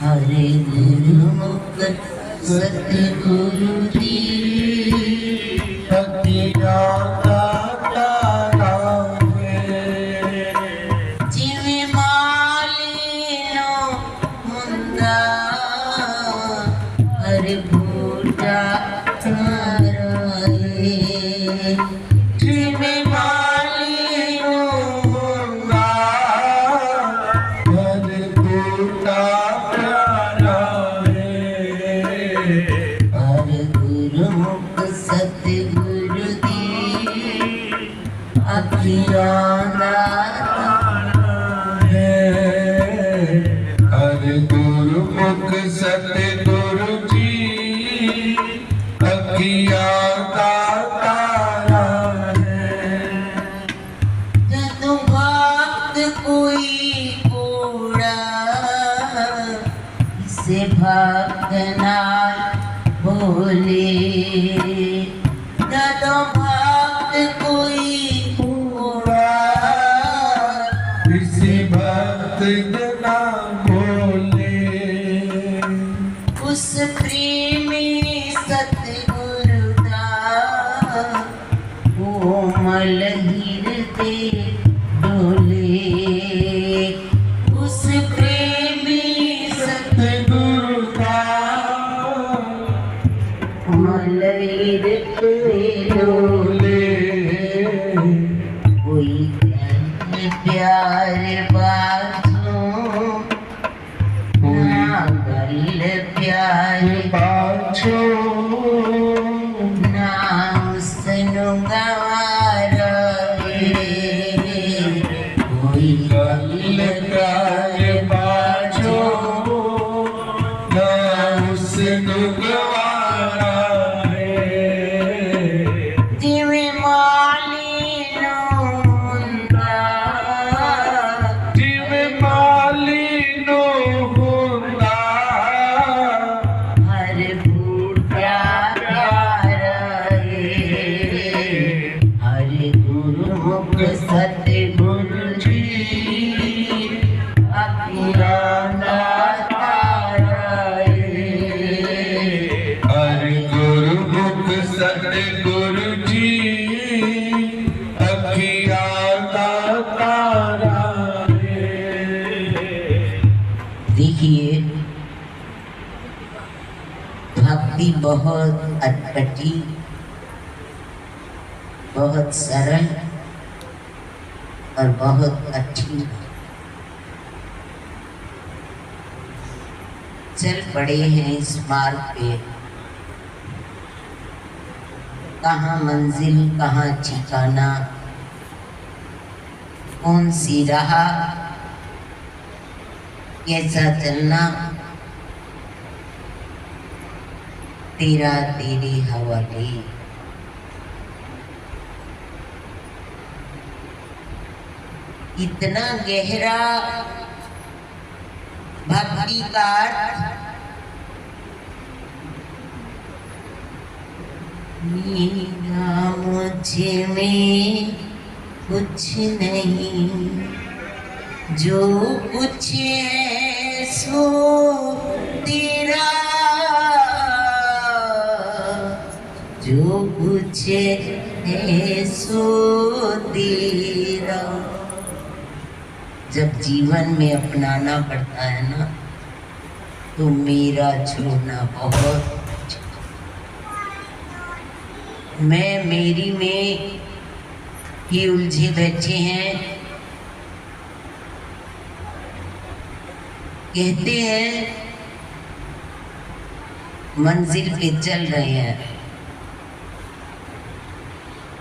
हरे गुरुमुख सतगुरु जी अज्ञाता तारावे जिवे मालिनो मुंदा हरे बूटा ताराए जिवे मालिनो मुंदा हरे बूटा तारावे हरे गुरुमुख सतगुरु दी अज्ञाना हरे गुरुमुख सतगुरु जी अज्ञाता तारा है। जदों भक्त कोई कूड़ा इसे भक्त ना बोले जदों भक्त कोई कूड़ा किसी भक्त ना बोले उस प्रेमी सतगुरु दा कोमल हृदय डोले उस प्रेमी गुरु का कोमल हृदय डोले कोई गल प्यार बाजू ना गल प्यार पाछो ना उसनु गवारा कोई गल प्यार पाछो ना उसनु गवारा है। जिवे मालिनो मुंदा जिवे मालिनो हुंदा हर बूटा ताराए हरे गुरुमुख सतगुरु जी अज्ञाना ताराए हरे गुरुमुख सतगुरु जी अज्ञाता तारा है। देखिए भक्ति बहुत अटपटी बहुत सरल और बहुत अच्छी है। चल पड़े हैं इस मार्ग पे कहाँ मंजिल कहाँ ठिकाना कौन सी राह कैसा चलना तेरा तेरे हवाले इतना गहरा भक्ति का अर्थ मेरा मुझे में कुछ नहीं जो कुछ है सो तेरा जो कुछ है सो तेरा जब जीवन में अपनाना पड़ता है ना तो मेरा छोड़ना बहुत मैं मेरी में ही उलझे बैठे हैं। कहते हैं मंजिल पे चल रहे हैं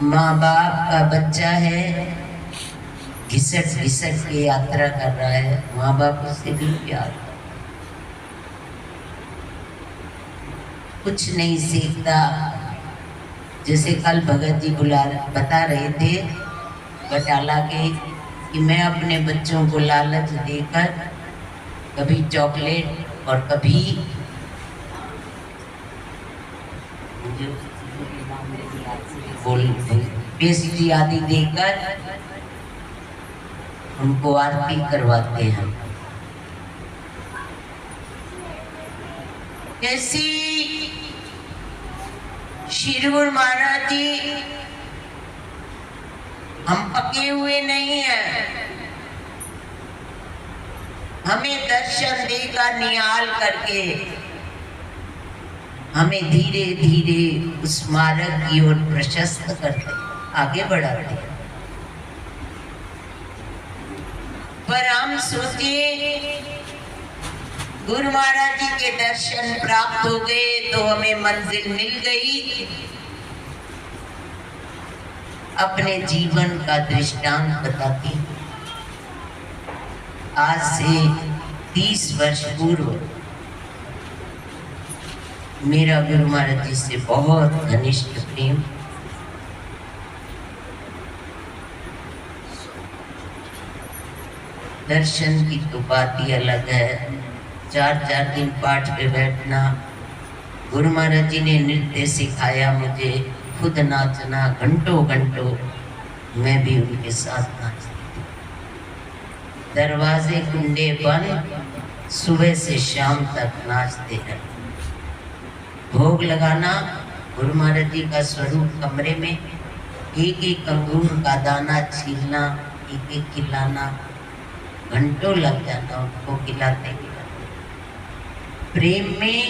माँ बाप का बच्चा है घिसट घिसट के यात्रा कर रहा है माँ बाप उससे भी प्यार कुछ नहीं सीखता। जैसे कल भगत जी बता रहे थे बटाला के कि मैं अपने बच्चों को लालच देकर कभी चॉकलेट और कभी पेस्ट्री आदि देकर उनको आरती करवाते हैं। ऐसी श्री गुरु महाराज जी, हम पके हुए नहीं हैं, हमें दर्शन देकर निहाल करके हमें धीरे धीरे उस मार्ग की ओर प्रशस्त करते आगे बढ़ाते। पर हम सोचे गुरु महाराज जी के दर्शन प्राप्त हो गए तो हमें मंजिल मिल गई। अपने जीवन का दृष्टांत बताती, आज से 30 वर्ष पूर्व मेरा गुरु महाराज जी से बहुत घनिष्ठ प्रेम। दर्शन की तो बात ही अलग है। 4 दिन पाठ पे बैठना, गुरु महाराज जी ने नृत्य सिखाया मुझे, खुद नाचना घंटों घंटों, मैं भी उनके साथ नाचती थी। दरवाजे कुंडे बंद, सुबह से शाम तक नाचते हैं। भोग लगाना, गुरु महाराज जी का स्वरूप कमरे में, एक एक अंगूर का दाना छीलना, एक एक खिलाना, घंटों लग जाता उनको खिलाते खिलाते। प्रेम में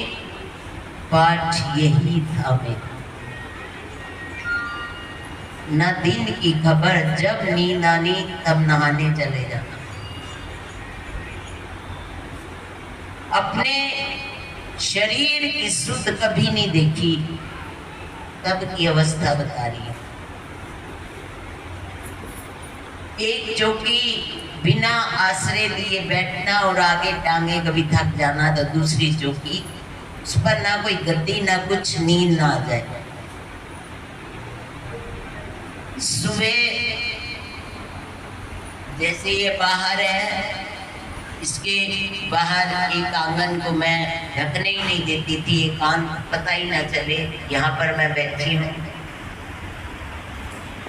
पाठ यही था मेरा। न दिन की खबर, जब नींद आनी तब नहाने चले जाना। अपने शरीर की सुध कभी नहीं देखी, तब की अवस्था बता रही है। एक चौकी बिना आश्रय दिए बैठना और आगे टांगे कभी थक जाना, तो दूसरी चौकी, उस पर ना कोई गद्दी ना कुछ, नींद ना आ जाए। सुबह जैसे ये बाहर है, इसके बाहर एक आंगन को मैं ढकने ही नहीं देती थी, एक कान पता ही ना चले यहाँ पर मैं बैठी हूँ।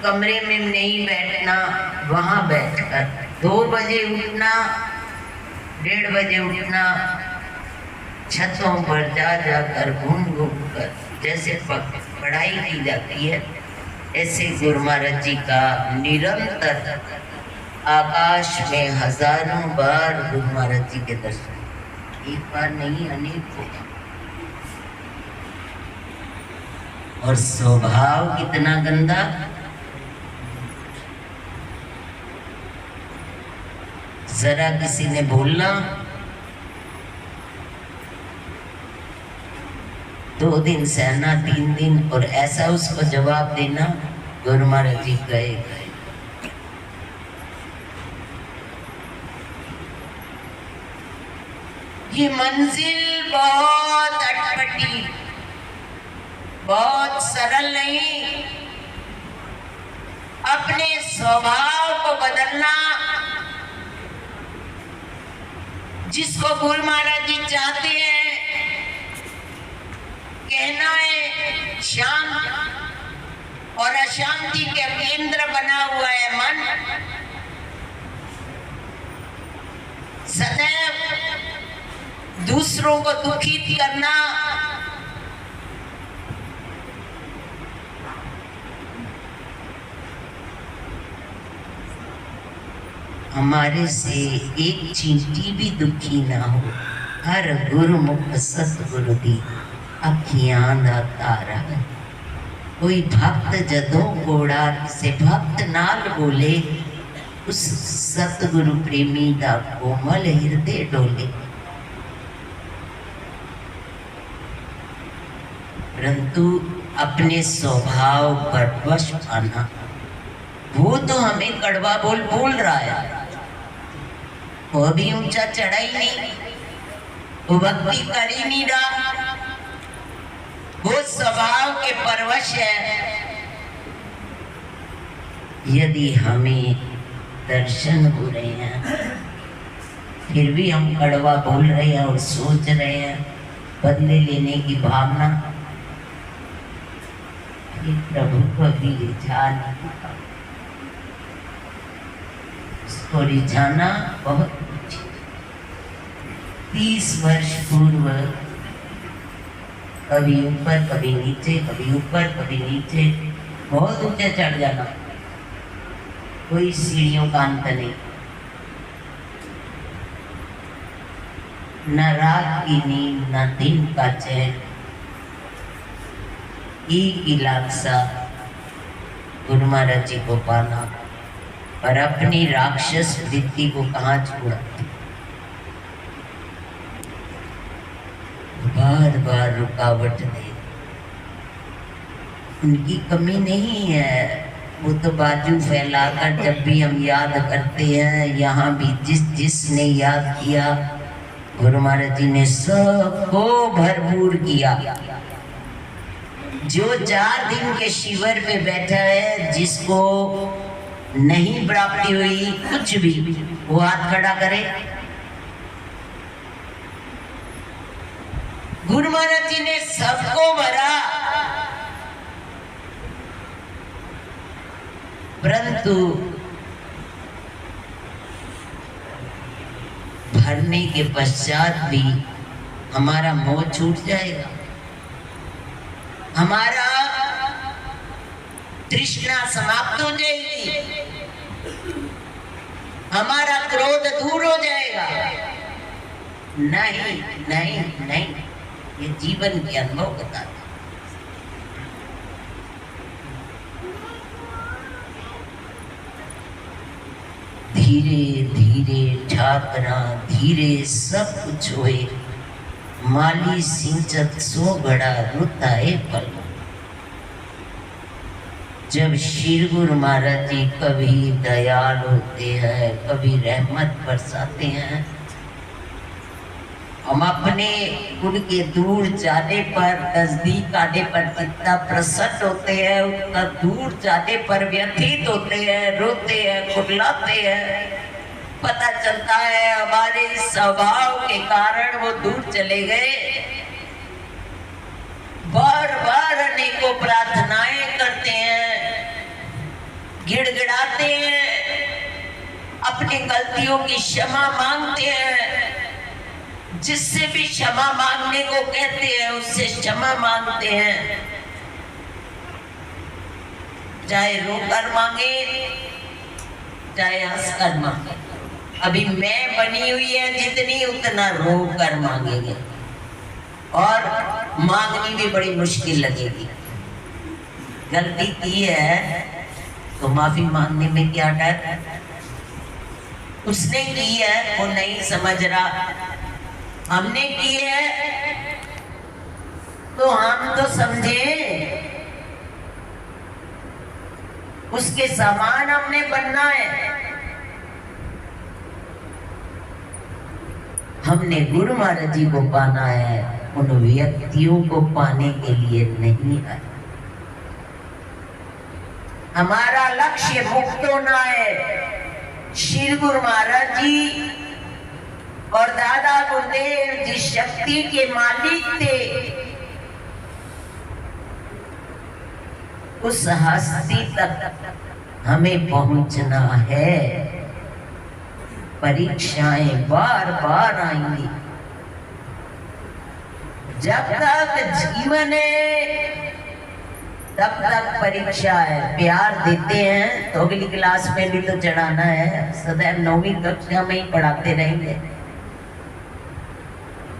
कमरे में नहीं बैठना, वहां बैठकर 2 बजे उठना, 1:30 बजे उठना, छतों पर जा जाकर घूम घूम कर जैसे पढ़ाई की जाती है, ऐसे गुरु महाराज जी का निरंतर आकाश में हजारों बार गुरु महाराज जी के दर्शन, एक बार नहीं अनेकों। और स्वभाव कितना गंदा, जरा किसी ने बोलना, 2 दिन सहना, 3 दिन, और ऐसा उसको जवाब देना, गुरु महाराज जी गए। ये मंजिल बहुत अटपटी, बहुत सरल नहीं। अपने स्वभाव को बदलना, जिसको गुरु महाराज जी चाहते हैं, कहना है शांत और अशांति के केंद्र बना हुआ है मन, सदैव दूसरों को दुखित करना, हमारे से एक चींटी भी दुखी ना हो। हर गुरुमुख सतगुरु दी अखियां दा तारा। कोई भक्त जदों कोड़ा किसे भक्त नाल बोले, उस सतगुरु प्रेमी दा कोमल हृदय डोले। परंतु अपने स्वभाव पर वश पाना, वो तो हमें कड़वा बोल रहा है, वो भी ऊंचा चढ़ा ही नहीं, वो भक्ति कर ही नहीं रहा, वो स्वभाव के परवश है। यदि हमें दर्शन हो रहे हैं, फिर भी हम कड़वा बोल रहे हैं और सोच रहे हैं बदले लेने की भावना, ये प्रभु को भी रिझाना, उसको रिझाना बहुत 30 वर्ष पूर्व कभी ऊपर कभी नीचे, कभी ऊपर कभी नीचे, बहुत ऊंचे चढ़ जाना, कोई सीढ़ियों का अंत नहीं। न रात की नींद न दिन का चैन, एक ही लालसा गुरु महाराज जी को पाना, और अपनी राक्षस वृत्ति को कहाँ छोड़ा। बार बार रुकावट दे, उनकी कमी नहीं है। वो तो बाजू फैलाकर जब भी हम याद करते हैं, यहाँ भी जिसने याद किया, गुरु महाराज जी ने सबको भरपूर किया। जो 4 दिन के शिविर पे बैठा है, जिसको नहीं प्राप्ति हुई कुछ भी, वो हाथ खड़ा करे। गुरु महाराज जी ने सबको भरा, परंतु भरने के पश्चात भी हमारा मोह छूट जाएगा, हमारा तृष्णा समाप्त हो जाएगी, हमारा क्रोध दूर हो जाएगा। नहीं नहीं नहीं, ये जीवन के अनुभव बताता है। धीरे धीरे ठाकरा धीरे सब कुछ होए, माली सिंचत सो गड़ा रुताए पल। जब श्री गुरु महाराज जी कभी दयाल होते हैं, कभी रहमत बरसाते हैं, हम अपने गुरु के दूर जाने पर, नजदीक आने पर जितना प्रसन्न होते हैं, उतना दूर जाने पर व्यथित होते हैं, रोते हैं, कुर्लाते हैं। पता चलता है हमारे स्वभाव के कारण वो दूर चले गए। बार बार अनेकों प्रार्थनाएं करते हैं, गिड़गिड़ाते हैं, अपनी गलतियों की क्षमा मांगते हैं। जिससे भी क्षमा मांगने को कहते हैं, उससे क्षमा मांगते हैं, चाहे रोकर मांगे चाहे हंसकर मांगे। अभी मैं बनी हुई है जितनी, उतना रोकर मांगेंगे, और मांगनी भी बड़ी मुश्किल लगेगी। गलती की है तो माफी मांगने में क्या डर? उसने की है वो नहीं समझ रहा, हमने की है तो हम तो समझे, उसके समान हमने बनना है। हमने गुरु महाराज जी को पाना है, उन व्यक्तियों को पाने के लिए नहीं है। हमारा लक्ष्य मुक्त होना है। श्री गुरु महाराज जी और दादा गुरुदेव जिस शक्ति के मालिक थे, उस हस्ती तक हमें पहुंचना है। परीक्षाएं बार बार आएंगी। जब तक जीवन है तब तक परीक्षा है। प्यार देते हैं तो अगली क्लास में भी तो चढ़ाना है। सदैव 9वीं कक्षा में ही पढ़ाते रहेंगे,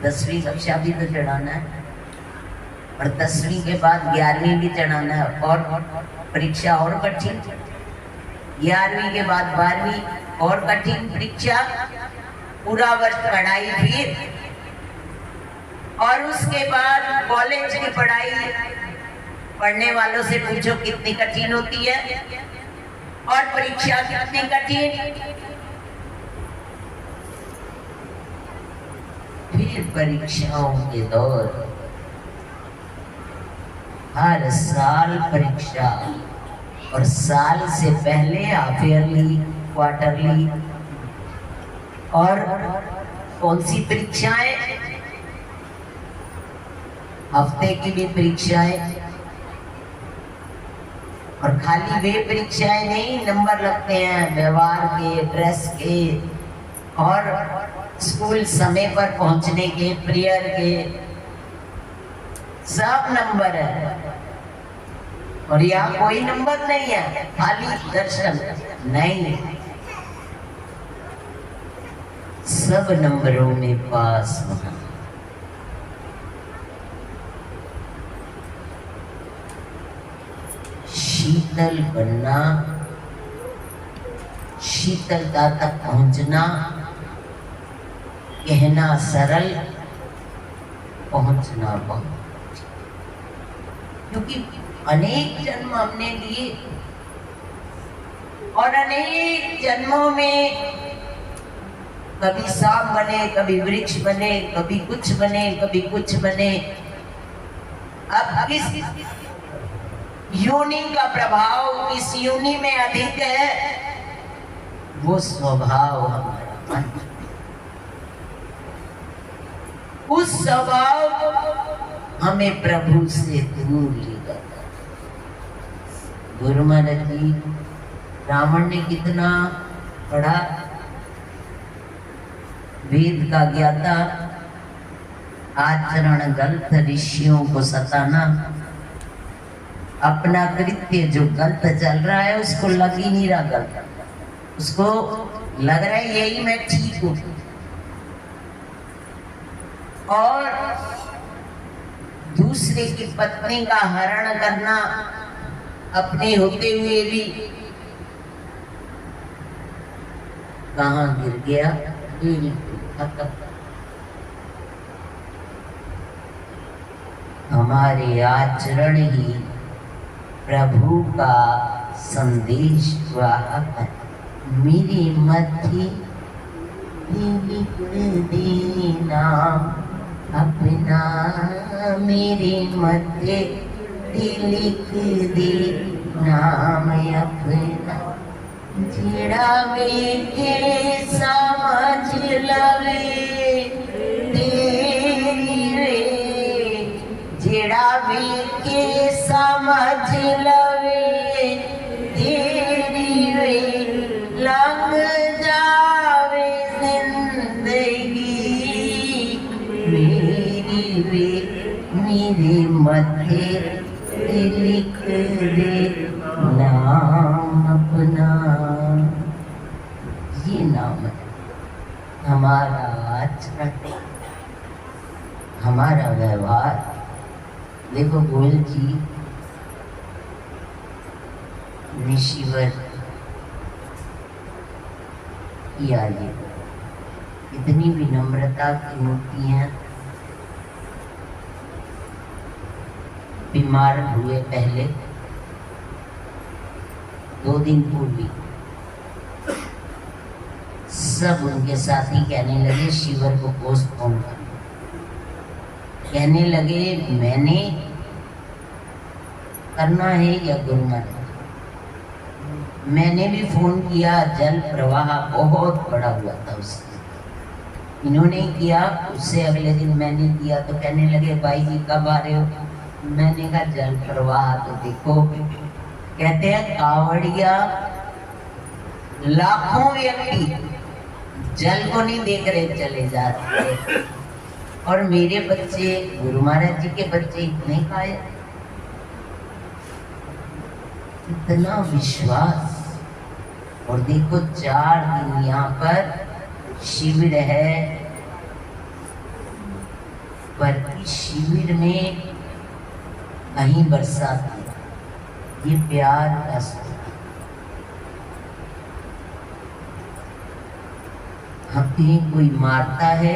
10वीं कक्षा भी तो चढ़ाना है, और 10वीं के बाद 11वीं भी चढ़ाना है, और परीक्षा और कठिन। 11वीं के बाद 12वीं और कठिन परीक्षा, पूरा वर्ष पढ़ाई फिर, और उसके बाद कॉलेज की पढ़ाई। पढ़ने वालों से पूछो कितनी कठिन होती है, और परीक्षा कितनी कठिन। फिर परीक्षाओं के दौर, हर साल परीक्षा, और साल से पहले हाफ ईयरली, क्वार्टरली, और कौन सी परीक्षाएं? हफ्ते की भी परीक्षाएं। और खाली वे परीक्षाएं नहीं, नंबर लगते हैं व्यवहार के, ड्रेस के, और स्कूल समय पर पहुंचने के, प्रेयर के, सब नंबर है। और यहाँ कोई नंबर नहीं है, खाली दर्शन नहीं, सब नंबरों में पास होना। शीतल बनना, शीतलता तक पहुंचना, कहना सरल, पहुंचना बहुत। क्योंकि अनेक जन्म हमने लिए और अनेक जन्मों में कभी सांप बने, कभी वृक्ष बने, कभी कुछ बने, कभी कुछ बने। अब किस योनि का प्रभाव इस योनि में अधिक है, वो स्वभाव हमारा मन, उस स्वभाव हमें प्रभु से दूर ले जाता। गुरु महाराज जी, रावण ने कितना पढ़ा, वेद का ज्ञाता, आचरण गलत, ऋषियों को सताना, अपना कृत्य जो गलत चल रहा है उसको लग ही नहीं रहा गलत, उसको लग रहा है यही मैं ठीक हूं। और दूसरे की पत्नी का हरण करना, अपने होते हुए भी कहां गिर गया, खत्म। हमारे आचरण ही प्रभु का संदेश वाहक है। मेरी मथी लिख देना अपना, मेरे मथे लिख दे नाम अपना, जिड़ावे के समझ लवे तेरी रे, जिड़ावे के समझ लवे तेरी रे, लंघ जावे जिंदगी मेरी रे, मेरे मथे लिख दे नाम अपना। ये नाम है हमारा आचरण, हमारा व्यवहार। देखो गोयल जी ऋषिवर किया, ये इतनी विनम्रता की मूर्तियां। बीमार हुए पहले 2 दिन पूर्वी सब उनके साथी कहने लगे शिवर को पोस्टपोन कर, कहने लगे मैंने करना है या गुरु महाराज। मैंने भी फोन किया, जल प्रवाह बहुत बड़ा हुआ था उससे, इन्होंने किया, उससे अगले दिन मैंने किया, तो कहने लगे भाई जी कब आ रहे हो। मैंने कहा जल प्रवाह तो देखो, कहते हैं कावड़िया लाखों व्यक्ति जल को नहीं देख रहे चले जा रहे, और मेरे बच्चे गुरु महाराज जी के बच्चे इतने खाए, इतना विश्वास। और देखो 4 दिन यहाँ पर शिविर है, पर इस शिविर में कहीं बरसात नहीं, ये प्यार का स्वरूप। हमें कोई मारता है,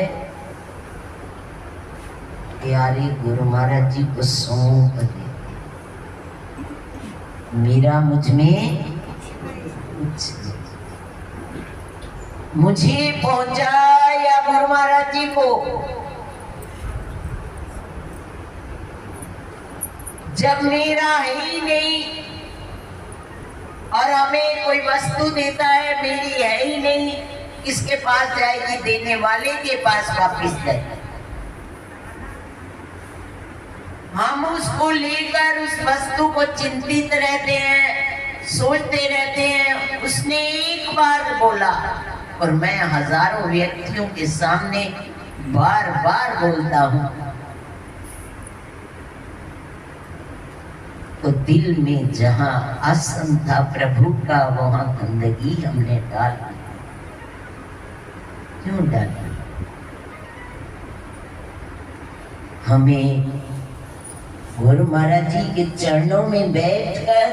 प्यारे गुरु महाराज जी को सौंप देते, मेरा मुझ में कुछ नहीं, मुझे पहुंचा या गुरु महाराज जी को। जब मेरा है ही नहीं और हमें कोई वस्तु देता है, मेरी है ही नहीं, किसके पास जाएगी, देने वाले के पास वापिस जाएगी। हम उसको लेकर उस वस्तु को चिंतित रहते हैं, सोचते रहते हैं। उसने एक बार बोला और मैं हजारों व्यक्तियों के सामने बार बार बोलता हूँ, तो दिल में जहां आसन था प्रभु का वहां गंदगी हमने डाल दी। क्यों डाली? हमें गुरु महाराज जी के चरणों में बैठकर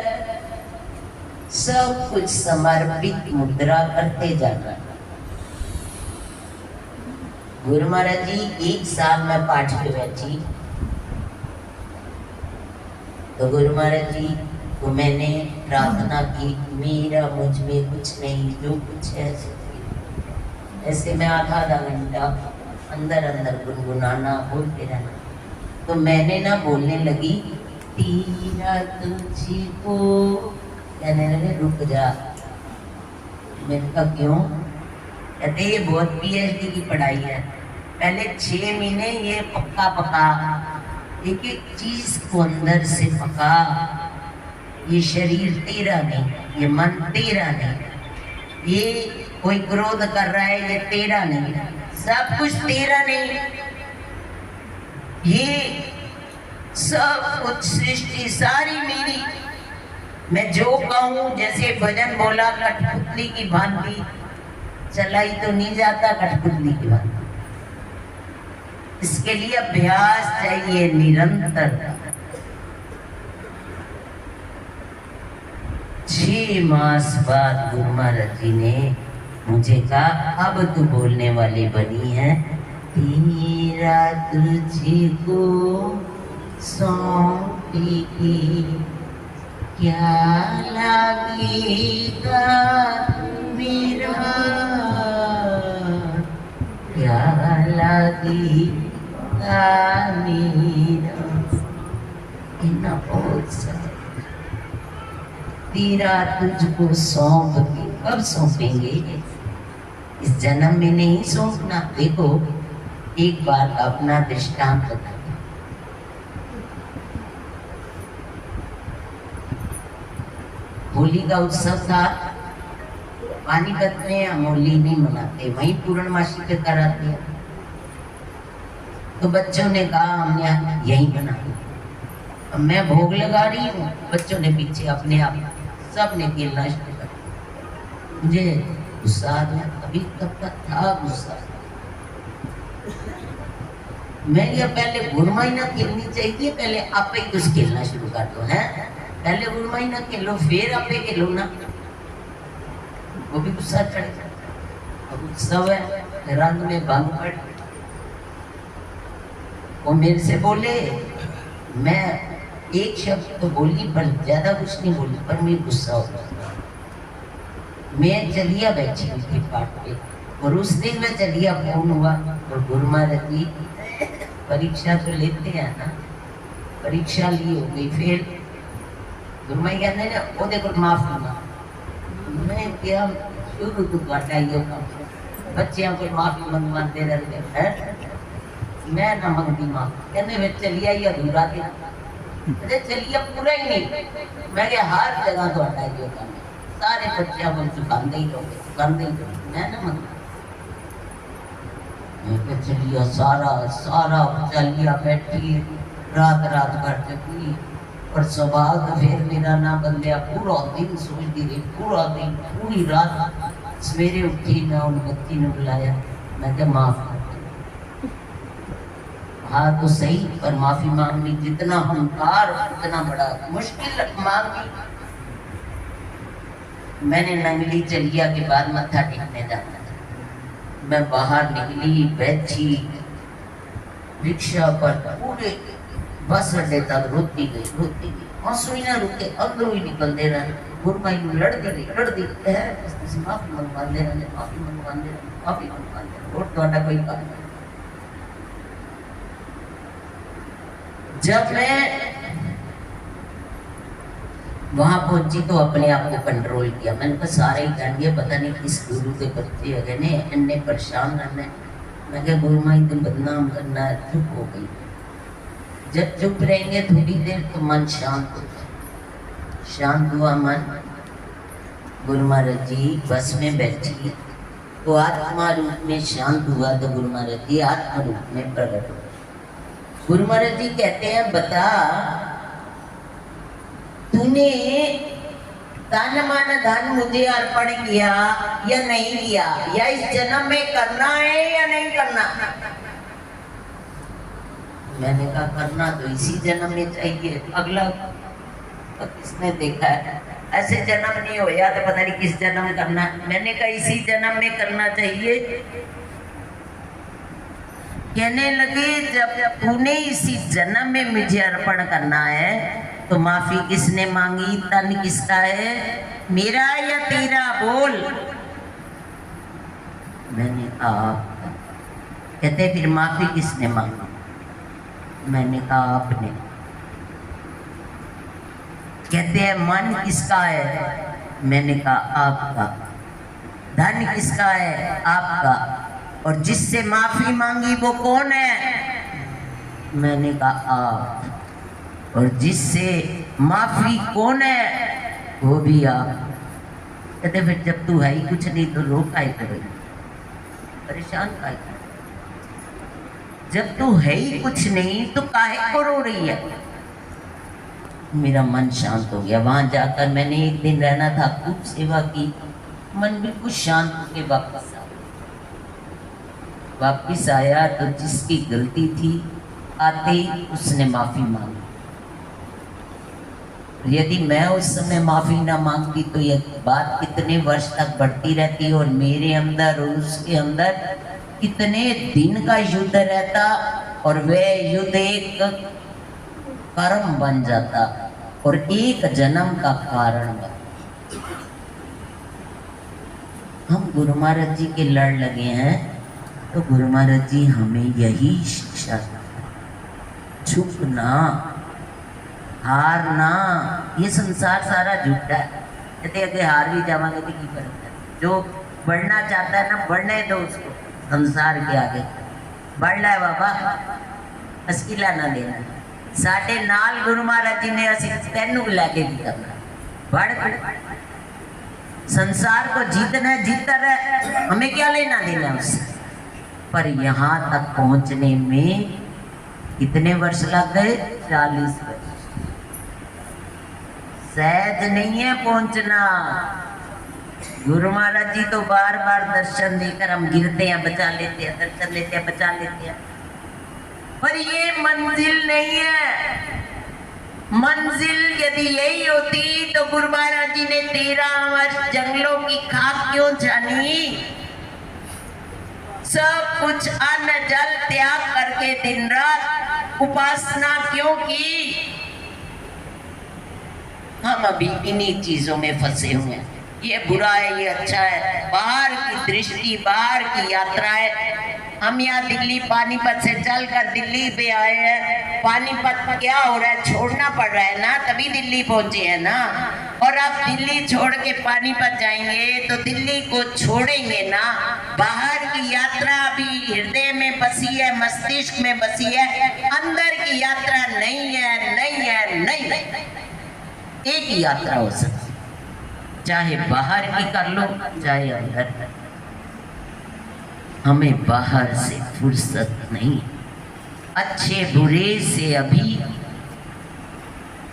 सब कुछ समर्पित मुद्रा करते जाना। गुरु महाराज जी एक साल में पाठ पे बैठी तो गुरु महाराज जी को मैंने प्रार्थना की, मेरा मुझ में कुछ नहीं, जो कुछ है ऐसे मैं आधा घंटा अंदर अंदर गुनगुनाना, बोलते रहना। तो मैंने ना बोलने लगी, तेरा तुझको, कहने लगे रुक जा। मैंने कहा क्यों? कहते ये बहुत पीएचडी की पढ़ाई है, पहले 6 महीने ये पक्का पका, एक एक चीज को अंदर से पका। ये शरीर तेरा नहीं, ये मन तेरा नहीं, ये कोई क्रोध कर रहा है ये तेरा नहीं, सब कुछ तेरा नहीं, ये सब कुछ सृष्टि सारी मेरी। मैं जो कहूं, जैसे भजन बोला, कठपुतली की भांति चलाई तो नहीं जाता, कठपुतली की भांति। इसके लिए अभ्यास चाहिए निरंतर। 6 मास बाद गुरु महाराज जी ने मुझे कहा, अब तू बोलने वाली बनी है, तेरा तुझको सौंपेगी, क्या लगेगा मेरा, क्या लगेगा मेरा, इतना बहुत सा। तेरा तुझको सौंप के, कब सौंपेंगे? इस जन्म में नहीं सौंपना। देखो एक बार अपना दृष्टांत बता, होली का उत्सव था, पानीपत में हम होली नहीं मनाते, वहीं पूर्णमासी पे कराते हैं। तो बच्चों ने कहा हमने यहीं बना, अब मैं भोग लगा रही हूँ, बच्चों ने पीछे अपने आप सब ने खेलना शुरू कर दिया। मुझे गुस्सा आ गया, अभी तब तक था गुस्सा। मैं ये पहले गुरमाई ना खेलनी चाहिए, पहले आप ही कुछ खेलना शुरू कर दो, है पहले गुरमाई ना खेलो फिर आप ही खेलो ना। वो भी गुस्सा चढ़ गया, अब उत्सव है, रंग में भंग पड़। वो मेरे से बोले, मैं एक शब्द तो बोली पर ज्यादा कुछ नहीं बोली, पर मैं गुस्सा हो गया। मैं चलिया बैठी उसके पाठ पे, और उस दिन मैं चलिया फोन हुआ, और गुरु महाराज जी परीक्षा तो लेते हैं ना, परीक्षा ली हो गई फेल। गुरु महाराज कहते हैं वो देखो माफ करना, मैं क्या शुरू तो घटाइयो बच्चियों को माफी मंगवाते रहते हैं, मैं ना मंगती माफ। कहते वे चलिया ही अधूरा थे, अरे चलिए पूरा ही नहीं, मैं क्या हर जगह तो हटाइयो करना, सारे बच्चियों को चुकाते ही रहोगे, चुकाते ही रहोगे, मैं ना मंगता। मैं चलिया सारा चलिया बैठी रात भर जगी, और सौभाग फिर मेरा ना बदलिया, पूरा दिन सोचती रही, पूरा दिन पूरी रात। सवेरे उठी, मैं उन बच्ची ने बुलाया, मैं क्या माफ कर, हाँ तो सही, पर माफी मांगनी जितना अहंकार उतना बड़ा मुश्किल मांगी। मैंने नंगली चलिया के बाद मत्था टेकने जाना था, मैं बाहर निकली, बैठी रिक्शा पर, पूरे बस अड्डे तक रोती गई, आंसू ही ना रुके, अंदर ही निकलते रहे। गुरमाई लड़ती गई, माफी मंगवा दे रहे, माफी मंगवा दे रहे, माफी मंगवा दे रहे, और तो कोई काम नहीं। जब मैं वहां पहुंची तो अपने आप को कंट्रोल किया, मैंने कहा सारे ही जान गए, पता नहीं किस गुरु के बच्चे है ने इन्ने परेशान करना है। मैं क्या गुरु माई को बदनाम करना है, चुप हो गई। जब चुप रहेंगे थोड़ी देर तो मन शांत हुआ मन। गुरु महाराज जी बस में बैठी तो आत्मा रूप में शांत हुआ, तो गुरु महाराज जी आत्मा रूप में प्रकट हुआ। गुरु महाराज जी कहते हैं, बता तूने तन मन धन मुझे अर्पण किया या नहीं किया, या इस जन्म में करना है या नहीं करना। मैंने कहा करना तो इसी जन्म में चाहिए, अगला तो किसने देखा है, ऐसे जन्म नहीं होया तो पता नहीं किस जन्म करना। मैंने कहा इसी जन्म में करना चाहिए। कहने लगे जब तूने इसी जन्म में मुझे अर्पण करना है तो माफी किसने मांगी, तन किसका है, मेरा या तेरा, बोल। मैंने कहा कहते फिर माफी किसने मांगी, मैंने कहा आपने। कहते हैं मन किसका है, मैंने कहा आपका। धन किसका है, आपका। और जिससे माफी मांगी वो कौन है, मैंने कहा आप। और जिससे माफी कौन है, वो भी आप। कहते फिर जब तू है ही कुछ नहीं तो रो काहे करो, परेशान काहे करो, जब तू है ही कुछ नहीं तो काहे को रो रही है। मेरा मन शांत हो गया। वहां जाकर मैंने एक दिन रहना था, खूब सेवा की, मन बिल्कुल शांत होकर वापिस आया तो जिसकी गलती थी आते ही उसने माफी मांगी। यदि मैं उस समय माफी ना मांगती तो यह बात कितने वर्ष तक बढ़ती रहती और मेरे अंदर और उसके अंदर कितने दिन का युद्ध रहता और वह युद्ध एक कर्म बन जाता और एक जन्म का कारण बन। हम गुरु महाराज जी के लड़ लगे हैं तो गुरु महाराज जी हमें यही शिक्षा, झुकना, हारना। ये संसार सारा झूठा है। कहते अगर हार भी जावांगे तो की फर्क है। जो बढ़ना चाहता है ना, बढ़ने दो उसको, संसार के आगे बढ़ रहा है बाबा, अस्किला ना देना। साढ़े नाल गुरु महाराज जी ने असी तेनू लैके भी करना, बढ़ संसार को जीतना जीता रहे, हमें क्या लेना देना उससे। पर यहाँ तक पहुंचने में कितने वर्ष लग गए, 40 वर्ष। सहज नहीं है पहुंचना। गुरु महाराज जी तो बार बार दर्शन देकर हम गिरते हैं, बचा लेते हैं, दर्शन लेते हैं, बचा लेते हैं, पर ये मंजिल नहीं है। मंजिल यदि यही होती तो गुरु महाराज जी ने 13 वर्ष जंगलों की खाक क्यों छानी, सब कुछ अन्न जल त्याग करके दिन रात उपासना क्यों की। हम अभी इन्हीं चीजों में फंसे हुए हैं। ये बुरा है, ये अच्छा है, बाहर की दृष्टि, बाहर की यात्रा है। हम यहाँ दिल्ली पानीपत से चलकर दिल्ली पे आए हैं। पानीपत क्या हो रहा है, छोड़ना पड़ रहा है ना, तभी दिल्ली पहुंचे हैं ना। और अब दिल्ली छोड़ के पानीपत जाएंगे तो दिल्ली को छोड़ेंगे ना। बाहर की यात्रा अभी हृदय में बसी है, मस्तिष्क में बसी है, अंदर की यात्रा नहीं है, नहीं है, नहीं है। एक ही यात्रा हो सकती, चाहे बाहर की कर लो चाहे अंदर। हमें बाहर से फुर्सत नहीं, अच्छे बुरे से अभी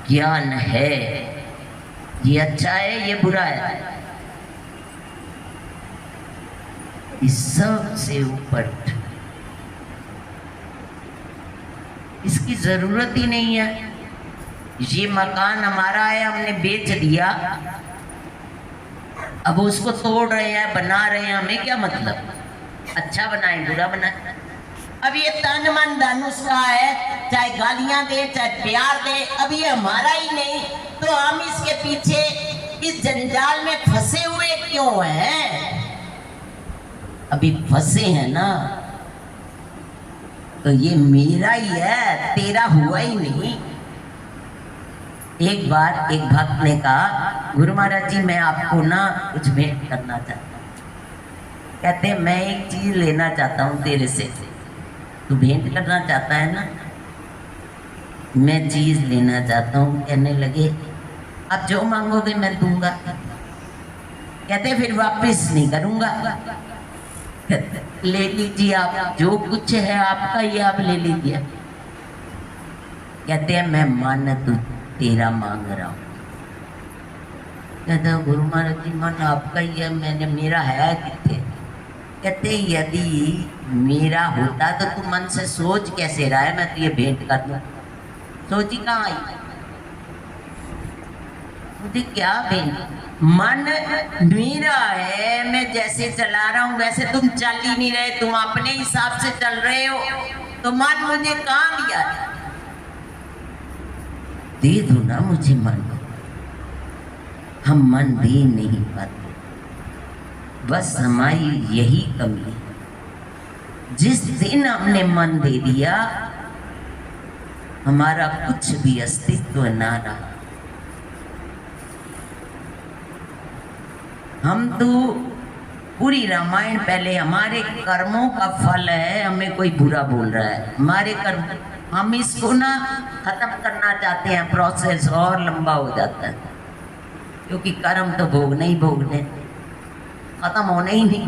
ज्ञान है, ये अच्छा है ये बुरा है, इस सब से ऊपर इसकी जरूरत ही नहीं है। ये मकान हमारा है, हमने बेच दिया, अब उसको तोड़ रहे हैं, बना रहे हैं, हमें क्या मतलब, अच्छा बनाए बुरा बनाए। अब ये तन मन धन उसका है, चाहे गालियां दे चाहे प्यार दे, अब ये हमारा ही नहीं तो हम इसके पीछे इस जंजाल में फंसे हुए क्यों हैं। अभी फंसे हैं ना तो ये मेरा ही है, तेरा हुआ ही नहीं। एक बार एक भक्त ने कहा, गुरु महाराज जी मैं आपको ना कुछ भेंट करना चाहता हूँ। कहते मैं एक चीज लेना चाहता हूँ तेरे से, तू भेंट करना चाहता है ना, मैं चीज लेना चाहता हूँ। कहने लगे आप जो मांगोगे मैं दूंगा। कहते फिर वापस नहीं करूंगा। ले लीजिए आप, जो कुछ है आपका ये आप ले लीजिए। कहते हैं मैं मानत तेरा मांग रहा हूं। कहते गुरु महाराज जी मन आपका ही है, मैंने मेरा है कितने। कहते यदि मेरा होता तो तू मन से सोच कैसे रहा है मैं तुझे भेंट कर दूं। सोची कहाँ आई, मुझे क्या भेंट। मन मेरा है, मैं जैसे चला रहा हूं वैसे तुम चल ही नहीं रहे, तुम अपने हिसाब से चल रहे हो, तो मन मुझे कहाँ दिया। दे दो ना मुझे मन, हम मन दे नहीं पाते, बस हमारी यही कमी है। जिस दिन हमने मन दे दिया हमारा कुछ भी अस्तित्व ना रहा। हम तो पूरी रामायण पहले हमारे कर्मों का फल है, हमें कोई बुरा बोल रहा है, हमारे कर्म, हम इसको ना खत्म करना चाहते हैं, प्रोसेस और लंबा हो जाता है, क्योंकि कर्म तो भोगने ही भोगने, खत्म होने ही नहीं।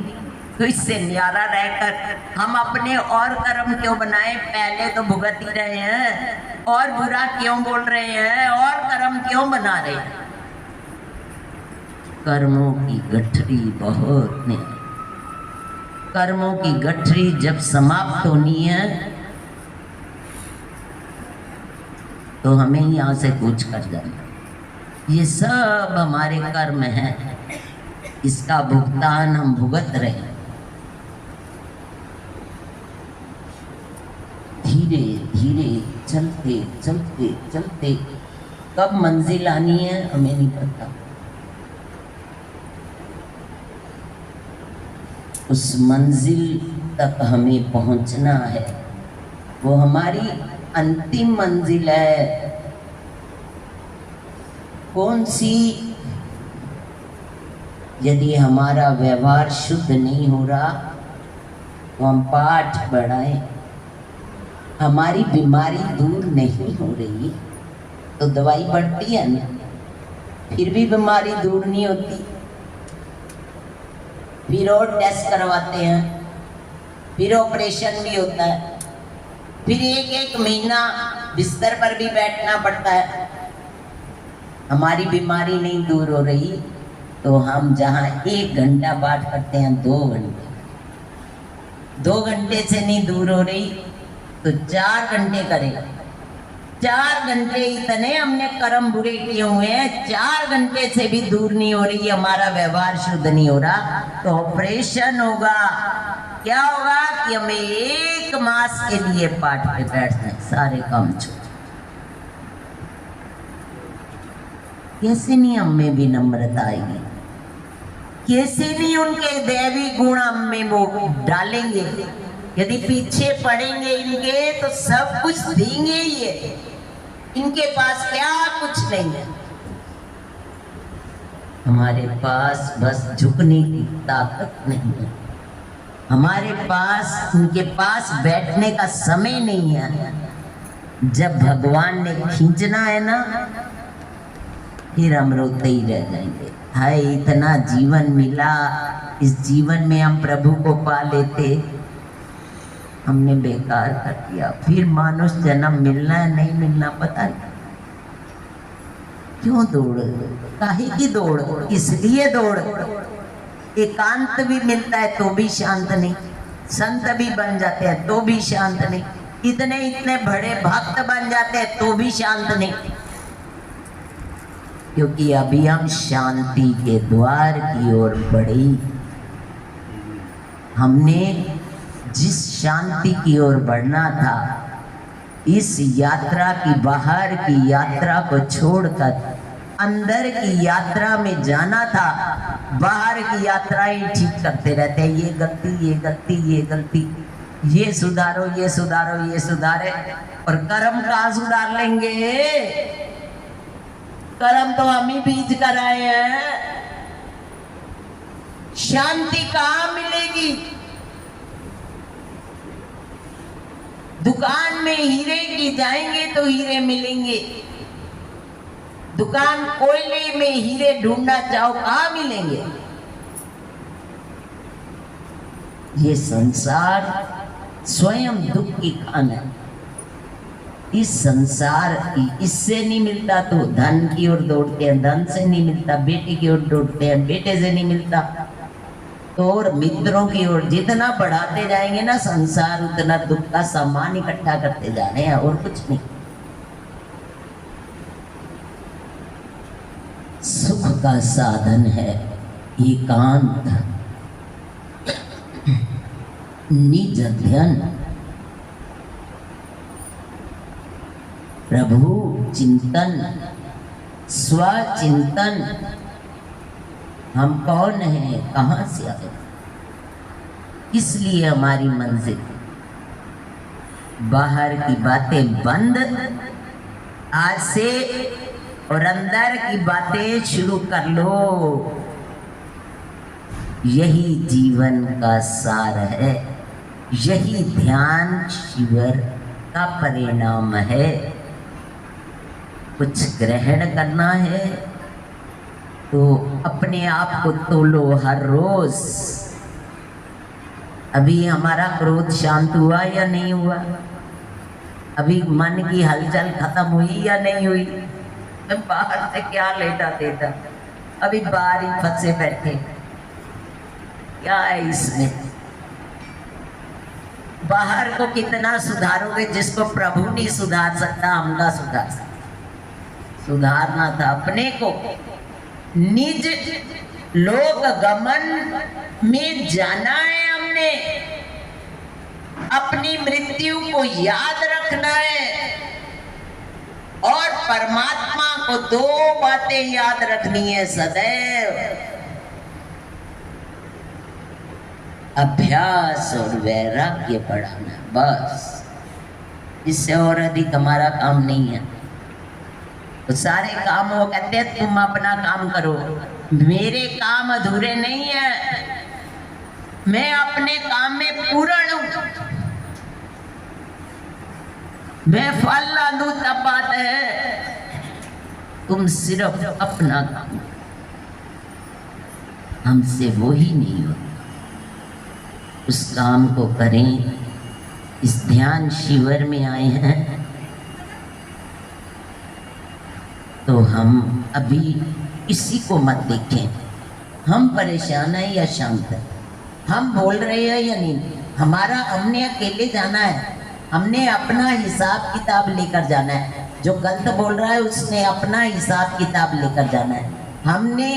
तो इससे न्यारा रहकर हम अपने और कर्म क्यों बनाए, पहले तो भुगत ही रहे हैं, और बुरा क्यों बोल रहे हैं, और कर्म क्यों बना रहे हैं। कर्मों की गठरी बहुत ने, कर्मों की गठरी जब समाप्त होनी है तो हमें यहाँ से कूच कर जाना। ये सब हमारे कर्म हैं, इसका भुगतान हम भुगत रहे हैं। धीरे धीरे चलते चलते चलते कब मंजिल आनी है हमें नहीं पता। उस मंजिल तक हमें पहुंचना है, वो हमारी अंतिम मंजिल है। कौन सी? यदि हमारा व्यवहार शुद्ध नहीं हो रहा तो हम पाठ बढ़ाएं। हमारी बीमारी दूर नहीं हो रही तो दवाई बढ़ती है ना, फिर भी बीमारी दूर नहीं होती, फिर और टेस्ट करवाते हैं, फिर ऑपरेशन भी होता है, फिर एक महीना बिस्तर पर भी बैठना पड़ता है। हमारी बीमारी नहीं दूर हो रही तो हम जहाँ 1 घंटा पाठ करते हैं 2 घंटे, 2 घंटे से नहीं दूर हो रही तो 4 घंटे करेगा। 4 घंटे इतने हमने कर्म बुरे किए हुए हैं, 4 घंटे से भी दूर नहीं हो रही, हमारा व्यवहार शुद्ध नहीं हो रहा तो ऑपरेशन होगा। क्या होगा कि हमें 1 मास के लिए पाठ पे बैठना है, सारे काम छोड़। कैसे नहीं हम में भी नम्रता आएगी, कैसे नहीं उनके दैवी गुण हम में वो डालेंगे। यदि पीछे पड़ेंगे इनके तो सब कुछ देंगे ये, इनके पास क्या कुछ नहीं है, हमारे पास बस झुकने की ताकत नहीं है, हमारे पास उनके पास बैठने का समय नहीं है। जब भगवान ने खींचना है ना फिर हम रोते ही रह जाएंगे, हाय इतना जीवन मिला, इस जीवन में हम प्रभु को पा लेते, हमने बेकार कर दिया। फिर मानुष जन्म मिलना है नहीं मिलना पता नहीं। क्यों दौड़, काहे की दौड़, इसलिए दौड़। एकांत भी मिलता है तो भी शांत नहीं, संत भी बन जाते हैं तो भी शांत नहीं, इतने इतने बड़े भक्त बन जाते हैं तो भी शांत नहीं, क्योंकि अभी हम शांति के द्वार की ओर बढ़े। हमने जिस शांति की ओर बढ़ना था, इस यात्रा की, बाहर की यात्रा को छोड़कर अंदर की यात्रा में जाना था। बाहर की यात्रा ही ठीक करते रहते हैं, ये गलती ये गलती ये गलती, ये सुधारो ये सुधारो ये सुधारे, और कर्म कहाँ सुधार लेंगे। कर्म तो हम ही बीज कर आए हैं, शांति कहाँ मिलेगी। दुकान में हीरे की जाएंगे तो हीरे मिलेंगे, दुकान कोयले में हीरे ढूंढना चाहो कहाँ मिलेंगे। ये संसार स्वयं दुख की खान है। इस संसार इससे नहीं मिलता तो धन की ओर दौड़ते हैं, धन से नहीं मिलता बेटे की ओर दौड़ते हैं, बेटे से नहीं मिलता तो और मित्रों की ओर। जितना बढ़ाते जाएंगे ना संसार, उतना दुख का सामान इकट्ठा करते जा रहे हैं, और कुछ नहीं। सुख का साधन है एकांत, निज ध्यान, प्रभु चिंतन, स्वचिंतन। हम कौन हैं, कहां से आए, इसलिए हमारी मंजिल। बाहर की बातें बंद आज से, और अंदर की बातें शुरू कर लो। यही जीवन का सार है, यही ध्यान शिविर का परिणाम है। कुछ ग्रहण करना है तो अपने आप को तोलो हर रोज। अभी हमारा क्रोध शांत हुआ या नहीं हुआ? अभी मन की हलचल खत्म हुई या नहीं हुई? मैं बाहर से क्या लेटा देता, अभी बाहर ही फंसे बैठे। क्या है इसमें? बाहर को कितना सुधारोगे? जिसको प्रभु नहीं सुधार सकता, हम ना सुधार सकते। सुधारना था अपने को। निज लोक गमन में जाना है हमने, अपनी मृत्यु को याद रखना है, और परमात्मा को दो बातें याद रखनी है सदैव, अभ्यास और वैराग्य बढ़ाना, बस। इससे और अधिक हमारा काम नहीं है। तो सारे काम वो कहते हैं तुम अपना काम करो, मेरे काम अधूरे नहीं है, मैं अपने काम में पूर्ण हूं। मैं फल ला दूं तब बात है, तुम सिर्फ अपना काम। हमसे वो ही नहीं होता, उस काम को करें। इस ध्यान शिविर में आए हैं तो हम अभी किसी को मत देखें, हम परेशान हैं या शांत हैं, हम बोल रहे हैं या नहीं। हमारा हमने अकेले जाना है, हमने अपना हिसाब किताब लेकर जाना है। जो गलत बोल रहा है उसने अपना हिसाब किताब लेकर जाना है। हमने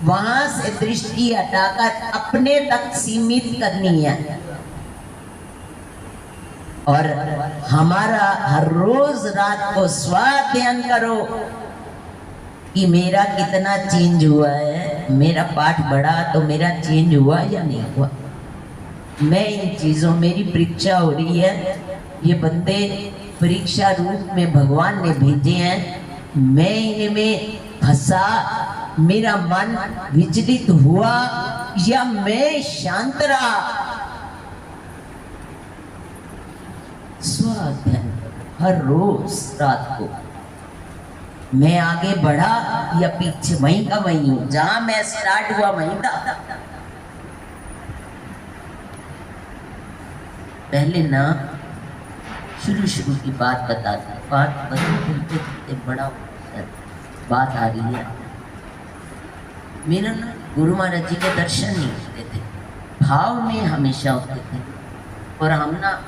वहां से दृष्टि हटाकर अपने तक सीमित करनी है। और हमारा हर रोज रात को स्वाध्यान करो कि मेरा कितना चेंज हुआ है, मेरा पाठ बढ़ा तो मेरा चेंज हुआ या नहीं हुआ। मैं इन चीजों, मेरी परीक्षा हो रही है, ये बंदे परीक्षा रूप में भगवान ने भेजे हैं। मैं इनमें फंसा, मेरा मन विचलित हुआ या मैं शांत रहा। स्वाध्याय हर रोज रात को। मैं आगे बढ़ा या पीछे वहीं का वहीं हूं, जहां मैं स्टार्ट हुआ वहीं था। पहले ना शुरू की बात बता दी, बात बदलते बड़ा बात आ रही है। मेरा ना गुरु महाराज जी के दर्शन नहीं होते थे, भाव में हमेशा होते थे। और हम ना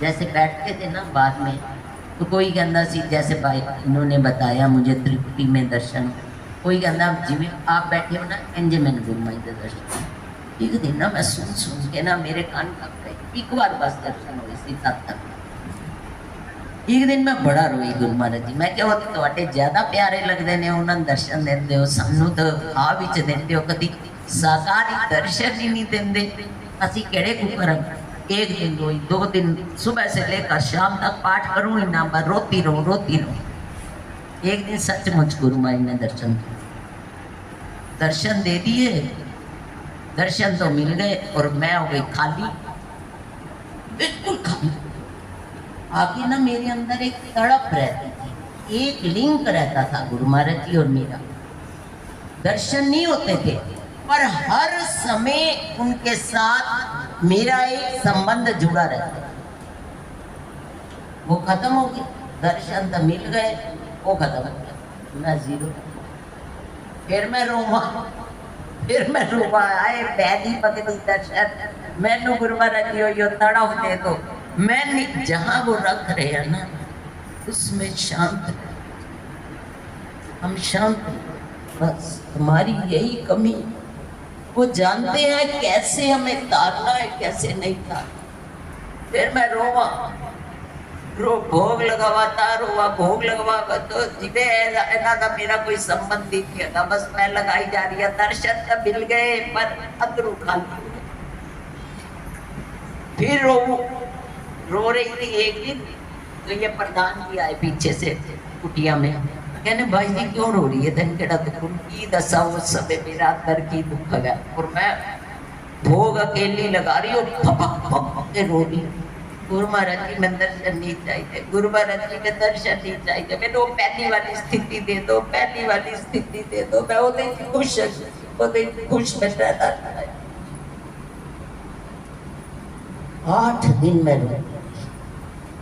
जैसे बैठते थे ना बाद में, तो कोई कहता सी, जैसे भाई इन्होंने बताया मुझे तृप्ति में दर्शन, कोई कहता जिम्मे आप बैठे हो ना इंज मैंने गुरु महाराज के दर्शन। एक दिन ना मैं सुन के ना मेरे कान कप गए, एक बार बस दर्शन हो इसी तक। एक दिन मैं बड़ा रोई गुरु महाराज जी, मैं क्या ਤੁਹਾਡੇ ज्यादा प्यारे लगते ने, उन्होंने दर्शन देते हो, सानू तो आ विच देते हो, कभी साकार दर्शन ही नहीं देंगे, असी केड़े कुकर। एक दिन रोई, 2 दिन, सुबह से लेकर शाम तक पाठ करूँ ही ना, मैं रोती रहूं। एक दिन सचमुच गुरु महाराज ने दर्शन दे दिए, दर्शन तो मिल गए और मैं हो गई खाली, बिल्कुल खाली। आगे ना मेरे अंदर एक तड़प रहती थी, एक लिंक रहता था गुरु महाराज जी और मेरा। दर्शन नहीं होते थे पर हर समय उनके साथ मेरा एक संबंध जुड़ा रहता। वो खत्म हो गया। दर्शन तो मिल गए, वो खत्म हो गया, मैं जीरो। फिर मैं रोवा आए पैदी पकड़ी दर्शन, मैनू गुरु महाराज जी यो तड़फ दे दो। मैं नहीं, जहां वो रख रहे हैं ना उसमें शांत, हम शांत, बस हमारी यही कमी। वो जानते हैं कैसे हमें तारना है, कैसे नहीं तारना। फिर मैं रोवा, भोग लगावाता रोवा, भोग लगवा तो जिधे ऐसा था मेरा कोई संबंध नहीं था, बस मैं लगाई जा रही है। दर्शन तो मिल गए पर अदरू खाली। फिर रो रही थी एक दिन, तो ये प्रधान जी आए पीछे से कुटिया में, कहने भाई जी क्यों रो रही है, धन केड़ा दुख की दशा उस समय मेरा अंदर की दुख है। और मैं भोग अकेली लगा रही हूँ, फपक के रो रही। गुरु महाराज जी में दर्शन नहीं चाहिए, गुरु महाराज जी में दर्शन नहीं चाहिए, मैं तो पहली वाली स्थिति दे दो, पहली वाली स्थिति दे दो। मैं वो खुश में रहता था। 8 दिन में रो,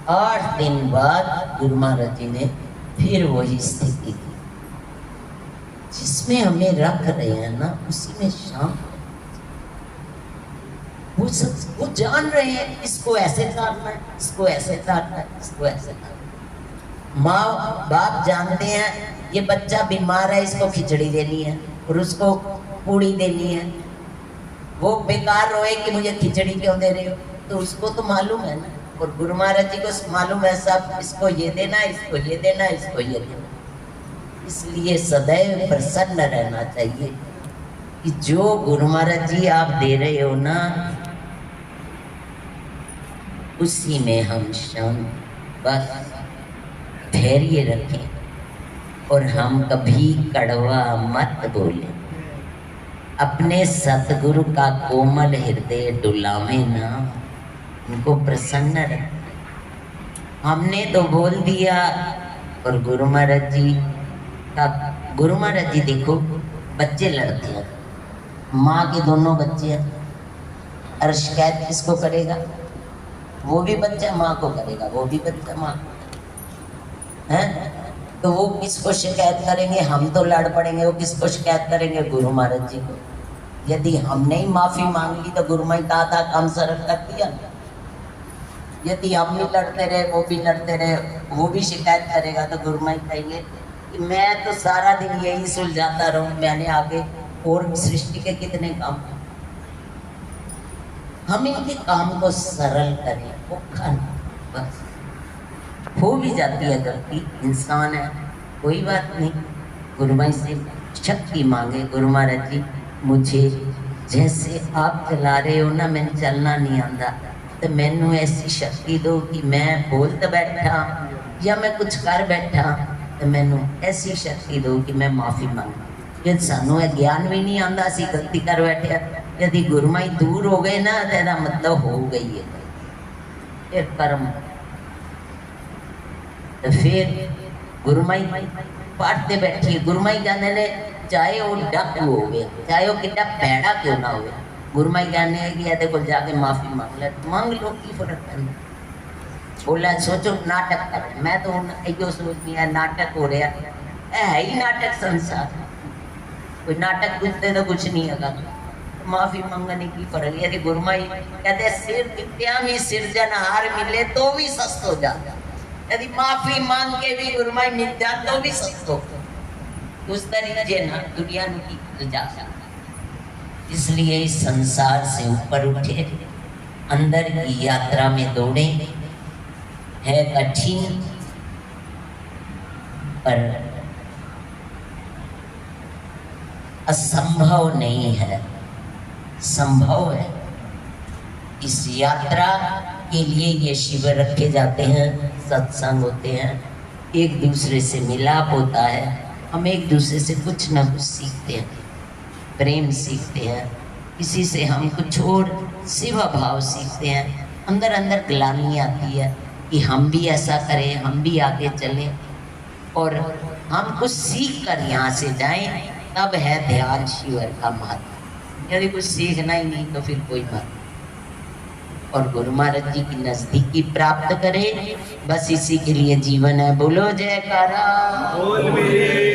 8 दिन बाद गुरु महाराज जी ने फिर वही स्थिति दी, जिसमें हमें रख रहे हैं ना उसी में शांत। वो जान रहे हैं इसको ऐसे तारना है, इसको ऐसे तारना है, इसको ऐसे तारना। माँ बाप जानते हैं ये बच्चा बीमार है, इसको खिचड़ी देनी है और उसको पूड़ी देनी है। वो बेकार रोए कि मुझे खिचड़ी क्यों दे रहे हो, तो उसको तो मालूम है ना। और गुरु महाराज जी को मालूम है सब, इसको ये देना, इसको ये देना, इसको ये देना। इसलिए सदैव प्रसन्न रहना चाहिए कि जो गुरु महाराज जी आप दे रहे हो ना उसी में हम शांत, बस धैर्य रखें और हम कभी कड़वा मत बोलें। अपने सतगुरु का कोमल हृदय डुलावे ना, उनको प्रसन्न रखें। हमने तो बोल दिया और गुरु महाराज जी देखो बच्चे लड़ते हैं, माँ के दोनों बच्चे हैं, और शिकायत किसको करेगा? वो भी बच्चा माँ को करेगा, वो भी बच्चा माँ है। तो वो किसको शिकायत करेंगे? हम तो लड़ पड़ेंगे। वो किसको शिकायत करेंगे? गुरु महाराज जी को। यदि हमने ही माफी मांग ली तो गुरु माई कहा था काम सरल कर दिया। यदि हम भी लड़ते रहे, वो भी लड़ते रहे, वो भी शिकायत करेगा तो गुरु माई कहेंगे कि मैं तो सारा दिन यही सुलझाता रहूं, मैंने आगे और सृष्टि के कितने काम। हम इनके काम को सरल करें, बस। हो भी जाती है गलती, इंसान है, कोई बात नहीं। गुरु माई से शक्ति मांगे, गुरु महाराज जी मुझे जैसे आप चला रहे हो ना, मैंने चलना नहीं आता, तो मैनू ऐसी शक्ति दो कि मैं बोल तो बैठा या मैं कुछ कर बैठा तो मैनू ऐसी शक्ति दो कि मैं माफ़ी मांगा। यदि सानू ज्ञान भी नहीं आता, असी गलती कर बैठे, यदि गुरु माई दूर हो गए ना तो इसका मतलब हो गई है, फिर कर्म। तो फिर गुरु माई पढ़ते बैठिए, गुरु माई कहने ने चाहे वो डाकू हो गए, चाहे वो कितना पैड़ा क्यों ना हो, गुरु माई कहने कि यदि को जाके माफी मांग ले, मांग लो, की फर्क पड़ता। बोला सोचो नाटक कर, मैं तो यो सोचनी है नाटक हो रहा है ही नाटक संसार, कोई नाटक कुछ तो कुछ नहीं है। माफी मांगने की फर्क। यदि गुरु माई कहते सिर विद्या में सिरजनहार मिले तो भी सस्त हो जाता, यदि माफी मांग के भी गुरु माई मिल जाए तो भी सस्त हो, उस तरीके ना दुनिया की जा सकती। इसलिए इस संसार से ऊपर उठे, अंदर की यात्रा में दौड़े। है कठिन पर असंभव नहीं है, संभव है। इस यात्रा के लिए ये शिविर रखे जाते हैं, सत्संग होते हैं, एक दूसरे से मिलाप होता है, हम एक दूसरे से कुछ ना कुछ सीखते हैं, प्रेम सीखते हैं, किसी से हम कुछ और सेवा भाव सीखते हैं। अंदर अंदर ग्लानि आती है कि हम भी ऐसा करें, हम भी आगे चलें और हम कुछ सीख कर यहाँ से जाएं, तब है ध्यान शिविर का महत्व। यदि कुछ सीखना ही नहीं तो फिर कोई बात नहीं। और गुरु महाराज जी की नजदीकी प्राप्त करे। बस इसी के लिए जीवन है। बोलो जयकारा। बोल भी